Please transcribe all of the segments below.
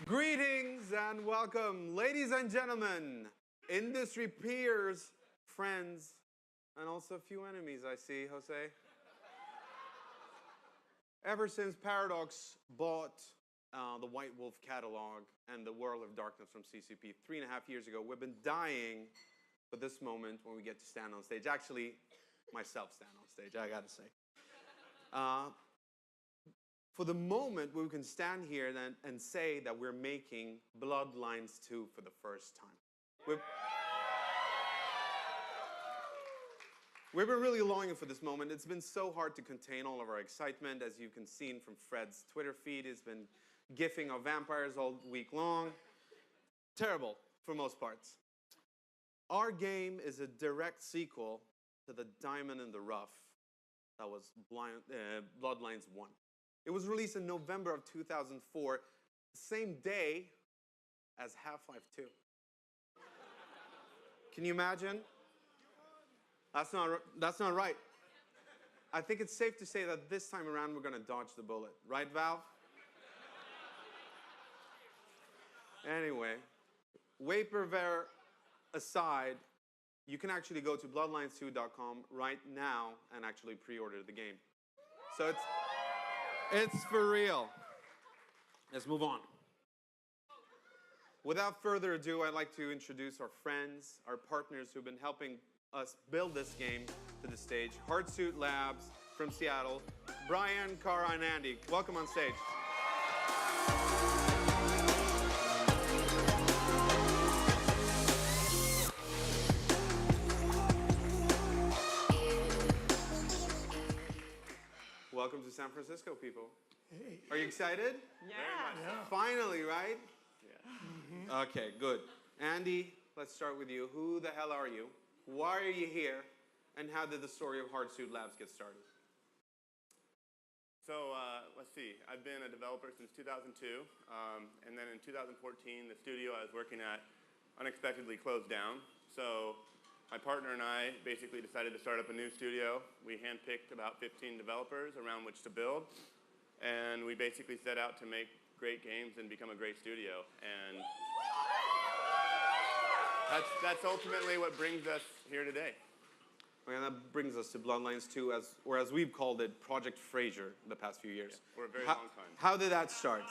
Greetings and welcome, ladies and gentlemen, industry peers, friends, and also a few enemies I see, Jose. Ever since Paradox bought the White Wolf catalog and the World of Darkness from CCP 3.5 years ago, we've been dying for this moment when we get to stand on stage. Actually, myself stand on stage, I gotta say. For the moment where we can stand here and say that we're making Bloodlines 2 for the first time. We've been really longing for this moment. It's been so hard to contain all of our excitement. As you can see from Fred's Twitter feed, he's been gifing our vampires all week long. Terrible, for most parts. Our game is a direct sequel to the Diamond in the Rough that was Bloodlines 1. It was released in November of 2004, the same day as Half-Life 2. Can you imagine? That's not right. I think it's safe to say that this time around we're going to dodge the bullet. Right, Valve? Anyway, vaporware aside, you can actually go to bloodlines2.com right now and actually pre-order the game. So it's for real. Let's move on. Without further ado, I'd like to introduce our friends, our partners who've been helping us build this game to the stage. Hardsuit Labs from Seattle, Brian, Kara, and Andy. Welcome on stage. Welcome to San Francisco, people. Hey. Are you excited? Yeah. Finally, right? Yeah. Mm-hmm. Okay, good. Andy, let's start with you. Who the hell are you? Why are you here? And how did the story of Hardsuit Labs get started? So let's see. I've been a developer since 2002, and then in 2014, the studio I was working at unexpectedly closed down. So my partner and I basically decided to start up a new studio. We handpicked about 15 developers around which to build, and we basically set out to make great games and become a great studio. And that's ultimately what brings us here today. Okay, and that brings us to Bloodlines 2, or as we've called it, Project Frasier the past few years. Yeah, for a very long time. How did that start?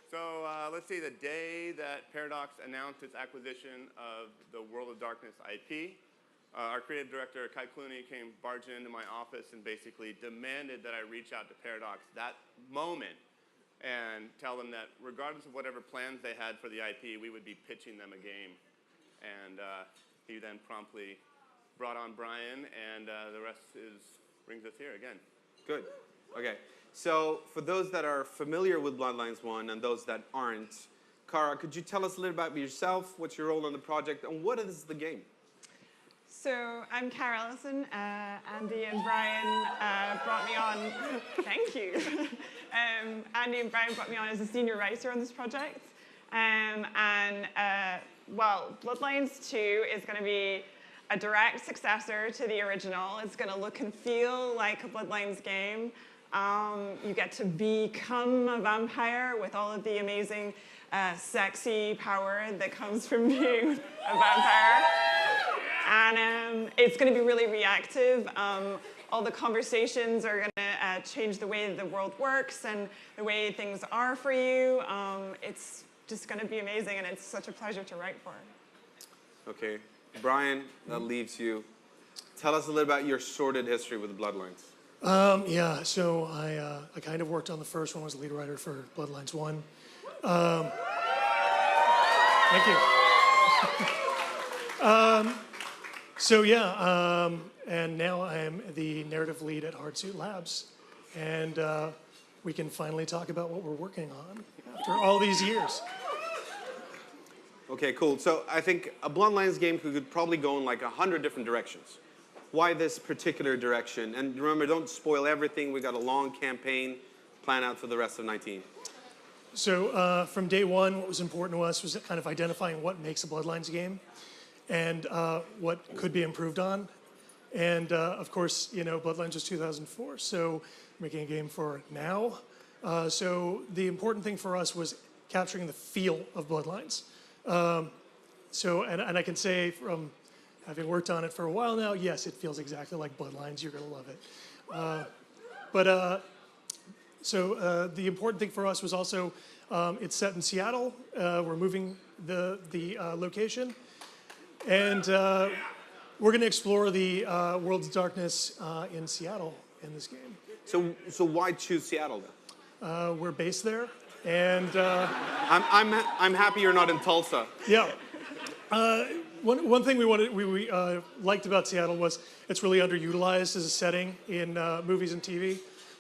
So let's see, the day that Paradox announced its acquisition of the World of Darkness IP, our creative director, Kai Clooney, came barging into my office and basically demanded that I reach out to Paradox that moment and tell them that regardless of whatever plans they had for the IP, we would be pitching them a game. And he then promptly brought on Brian, and the rest brings us here again. Good. Okay. So for those that are familiar with Bloodlines 1 and those that aren't, Kara, could you tell us a little about yourself, what's your role in the project, and what is the game? So I'm Kara Ellison. Andy and Brian brought me on. Thank you. Andy and Brian brought me on as a senior writer on this project. Well, Bloodlines 2 is going to be a direct successor to the original. It's going to look and feel like a Bloodlines game. You get to become a vampire with all of the amazing sexy power that comes from being a vampire. And it's going to be really reactive. All the conversations are going to change the way the world works and the way things are for you. It's just going to be amazing, and it's such a pleasure to write for. Okay. Brian, that leaves you. Tell us a little about your sordid history with Bloodlines. Yeah, so I kind of worked on the first one, was the lead writer for Bloodlines 1. Thank you. So yeah, and now I'm the narrative lead at Hardsuit Labs. And we can finally talk about what we're working on after all these years. Okay, cool. So I think a Bloodlines game could probably go in like 100 different directions. Why this particular direction? And remember, don't spoil everything. We got a long campaign planned out for the rest of 19. So from day one, what was important to us was kind of identifying what makes a Bloodlines game and what could be improved on. And of course, you know, Bloodlines was 2004, so making a game for now. So the important thing for us was capturing the feel of Bloodlines. And I can say from having worked on it for a while now, yes, it feels exactly like Bloodlines. You're going to love it. The important thing for us was also it's set in Seattle. We're moving the location. And we're going to explore the world's darkness in Seattle in this game. So why choose Seattle then? We're based there. And I'm happy you're not in Tulsa. yeah. One thing we liked about Seattle was it's really underutilized as a setting in movies and TV.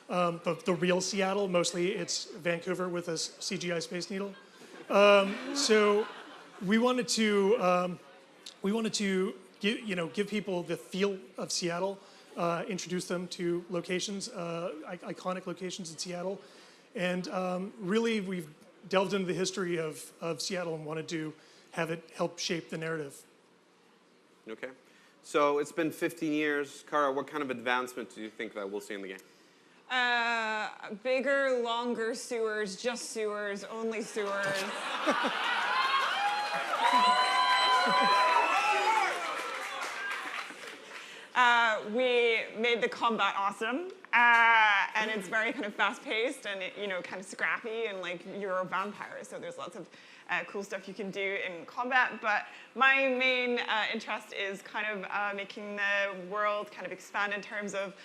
The real Seattle, mostly it's Vancouver with a CGI Space Needle. So we wanted to give people the feel of Seattle, introduce them to locations, iconic locations in Seattle, and really we've delved into the history of Seattle and wanted to have it help shape the narrative. Okay. So it's been 15 years. Kara, what kind of advancement do you think that we'll see in the game? Bigger, longer sewers, just sewers, only sewers. We made the combat awesome, and it's very kind of fast-paced and kind of scrappy, and like you're a vampire, so there's lots of cool stuff you can do in combat. But my main interest is kind of making the world kind of expand in terms of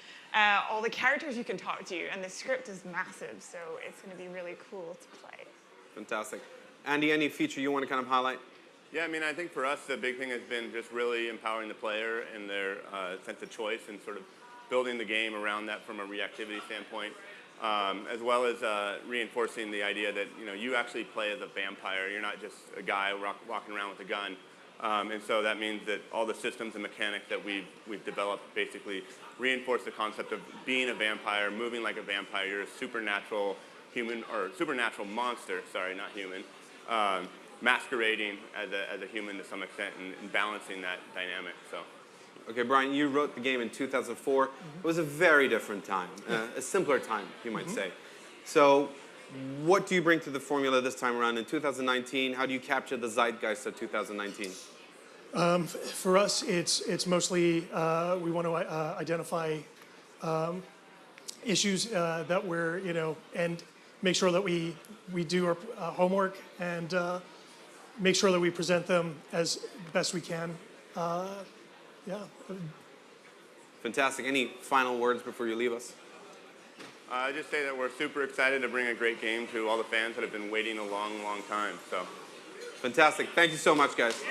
all the characters you can talk to, and the script is massive, so it's going to be really cool to play. Fantastic. Andy, any feature you want to kind of highlight? Yeah, I mean, I think for us, the big thing has been just really empowering the player and their sense of choice and sort of building the game around that from a reactivity standpoint, as well as reinforcing the idea that, you actually play as a vampire. You're not just a guy walking around with a gun. And so that means that all the systems and mechanics that we've developed basically reinforce the concept of being a vampire, moving like a vampire. You're a supernatural human, or supernatural monster, sorry, not human, masquerading as a human to some extent and balancing that dynamic. So. Okay, Brian, you wrote the game in 2004. It was a very different time, a simpler time, you might say. So what do you bring to the formula this time around in 2019? How do you capture the zeitgeist of 2019? For us, it's mostly we want to identify issues that we're, and make sure that we do our homework and make sure that we present them as best we can. Yeah. Fantastic. Any final words before you leave us? I just say that we're super excited to bring a great game to all the fans that have been waiting a long, long time. So, fantastic. Thank you so much, guys.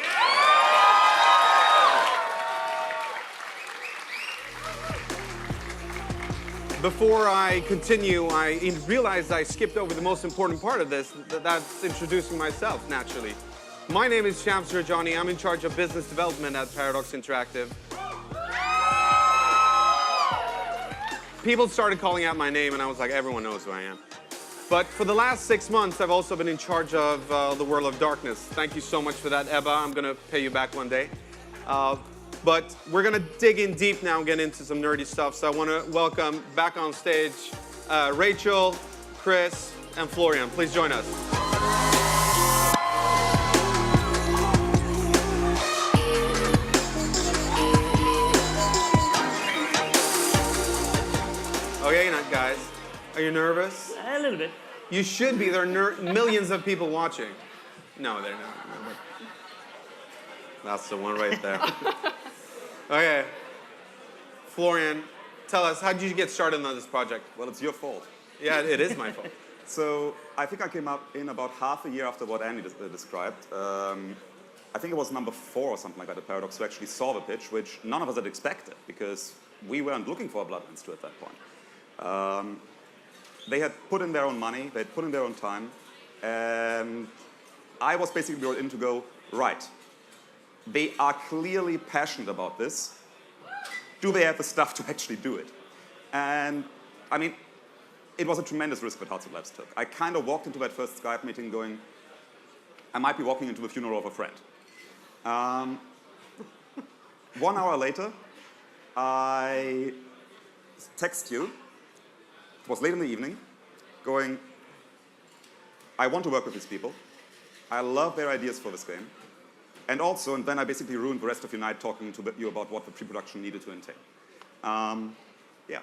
Before I continue, I realized I skipped over the most important part of this. That's introducing myself, naturally. My name is Shams Rajani. I'm in charge of business development at Paradox Interactive. People started calling out my name, and I was like, everyone knows who I am. But for the last 6 months, I've also been in charge of the World of Darkness. Thank you so much for that, Ebba. I'm going to pay you back one day. But we're going to dig in deep now and get into some nerdy stuff. So I want to welcome back on stage Rachel, Chris, and Florian. Please join us. Okay, guys, are you nervous? A little bit. You should be. There are millions of people watching. No, they're not. That's the one right there. Okay. Florian, tell us, how did you get started on this project? Well, it's your fault. Yeah, it is my fault. So I think I came up in about half a year after what Andy described. I think it was number 4 or something like that at Paradox who actually saw the pitch, which none of us had expected because we weren't looking for a Bloodlines 2 at that point. They had put in their own money, they had put in their own time, and I was basically brought in to go, right, they are clearly passionate about this. Do they have the stuff to actually do it? And, I mean, it was a tremendous risk that Hard Suit Labs took. I kind of walked into that first Skype meeting going, I might be walking into the funeral of a friend. 1 hour later, I text you. It was late in the evening, going, I want to work with these people. I love their ideas for this game. And also, and then I basically ruined the rest of your night talking to you about what the pre-production needed to entail. Yeah.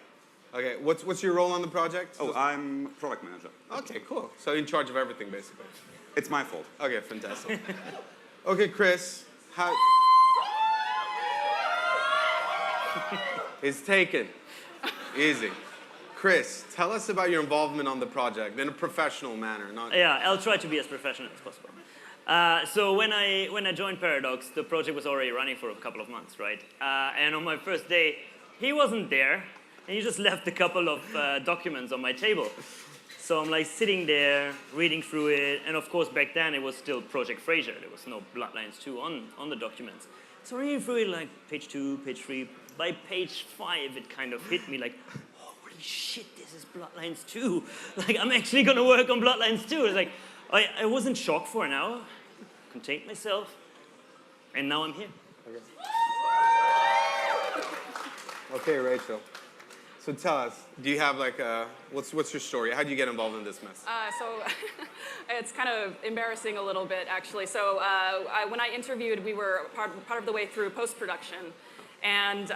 Okay, what's your role on the project? Oh, I'm product manager. Okay, cool. So in charge of everything, basically. It's my fault. Okay, fantastic. Okay, Chris, how... It's taken. Easy. Chris, tell us about your involvement on the project in a professional manner. Not... Yeah, I'll try to be as professional as possible. So when I joined Paradox, the project was already running for a couple of months, right? And on my first day, he wasn't there, and he just left a couple of documents on my table. So I'm like sitting there, reading through it, and of course back then it was still Project Frasier. There was no Bloodlines 2 on the documents. So reading through it like page 2, page 3. By page 5, it kind of hit me like, holy shit, this is Bloodlines 2. Like, I'm actually gonna work on Bloodlines 2. It's like, I was in shock for an hour, contained myself, and now I'm here. Okay, Rachel. So tell us, do you have like what's your story? How did you get involved in this mess? So it's kind of embarrassing a little bit, actually. So when I interviewed, we were part of the way through post-production. And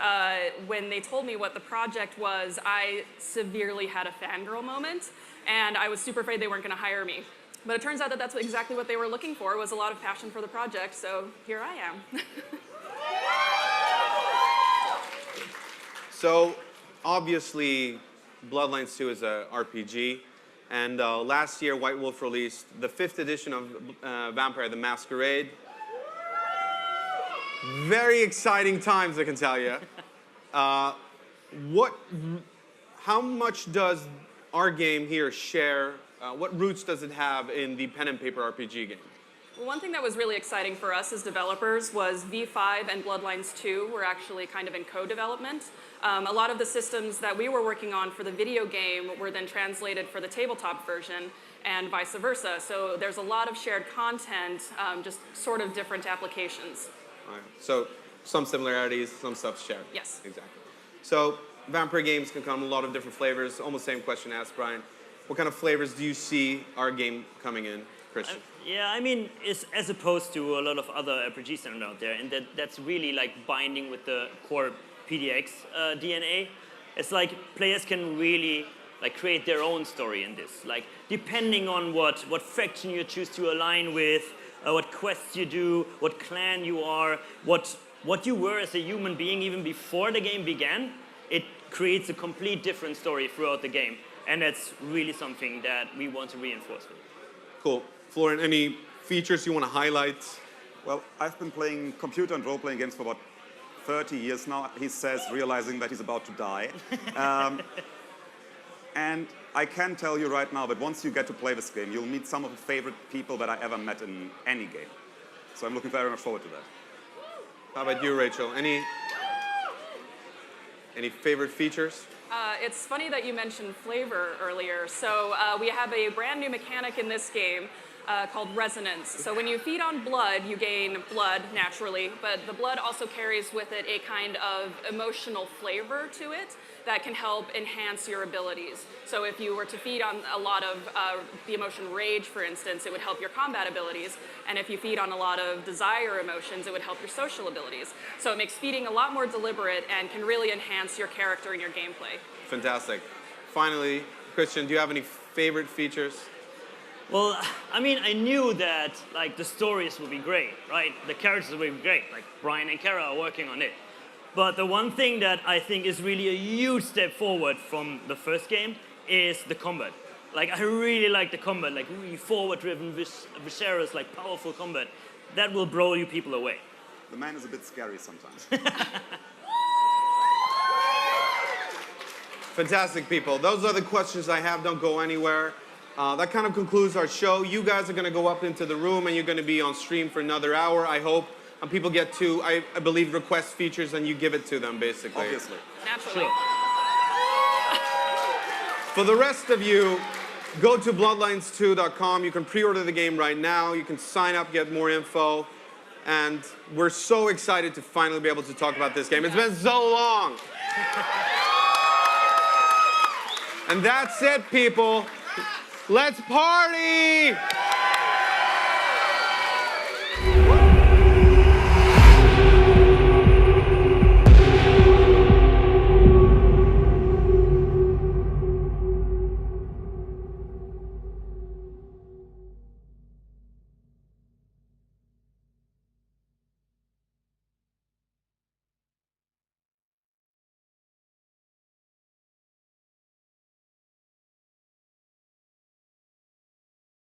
when they told me what the project was, I severely had a fangirl moment. And I was super afraid they weren't going to hire me. But it turns out that that's exactly what they were looking for, was a lot of passion for the project. So here I am. So obviously, Bloodlines 2 is a RPG. And last year, White Wolf released the 5th edition of Vampire the Masquerade. Very exciting times, I can tell you. How much does our game here share, what roots does it have in the pen and paper RPG game? Well, one thing that was really exciting for us as developers was V5 and Bloodlines 2 were actually kind of in co-development. A lot of the systems that we were working on for the video game were then translated for the tabletop version and vice versa. So there's a lot of shared content, just sort of different applications. All right. So some similarities, some stuff shared. Yes. Exactly. So vampire games can come in a lot of different flavors. Almost same question asked Brian. What kind of flavors do you see our game coming in, Christian? Yeah, I mean, it's as opposed to a lot of other RPGs that are out there, and that's really like binding with the core PDX DNA. It's like players can really like create their own story in this. Like depending on what faction you choose to align with, what quests you do, what clan you are, what you were as a human being even before the game began, it creates a complete different story throughout the game. And that's really something that we want to reinforce. Cool. Florian, any features you want to highlight? Well, I've been playing computer and role-playing games for about 30 years now, he says, realizing that he's about to die. And I can tell you right now that once you get to play this game, you'll meet some of the favorite people that I ever met in any game. So I'm looking very much forward to that. How about you, Rachel? Any favorite features? It's funny that you mentioned flavor earlier. So we have a brand new mechanic in this game called resonance. So when you feed on blood, you gain blood naturally, but the blood also carries with it a kind of emotional flavor to it that can help enhance your abilities. So if you were to feed on a lot of the emotion rage, for instance, it would help your combat abilities. And if you feed on a lot of desire emotions, it would help your social abilities. So it makes feeding a lot more deliberate and can really enhance your character and your gameplay. Fantastic. Finally, Christian, do you have any favorite features? Well, I mean, I knew that like the stories would be great, right? The characters would be great, like Brian and Kara are working on it. But the one thing that I think is really a huge step forward from the first game is the combat. Like, I really like the combat, like really forward-driven, viscerous, like powerful combat. That will blow you people away. The man is a bit scary sometimes. Fantastic, people. Those are the questions I have. Don't go anywhere. That kind of concludes our show. You guys are going to go up into the room, and you're going to be on stream for another hour, I hope. And people get to, I believe, request features, and you give it to them, basically. Obviously. Naturally. Sure. For the rest of you, go to bloodlines2.com. You can pre-order the game right now. You can sign up, get more info. And we're so excited to finally be able to talk about this game. It's been so long. And that's it, people. Let's party!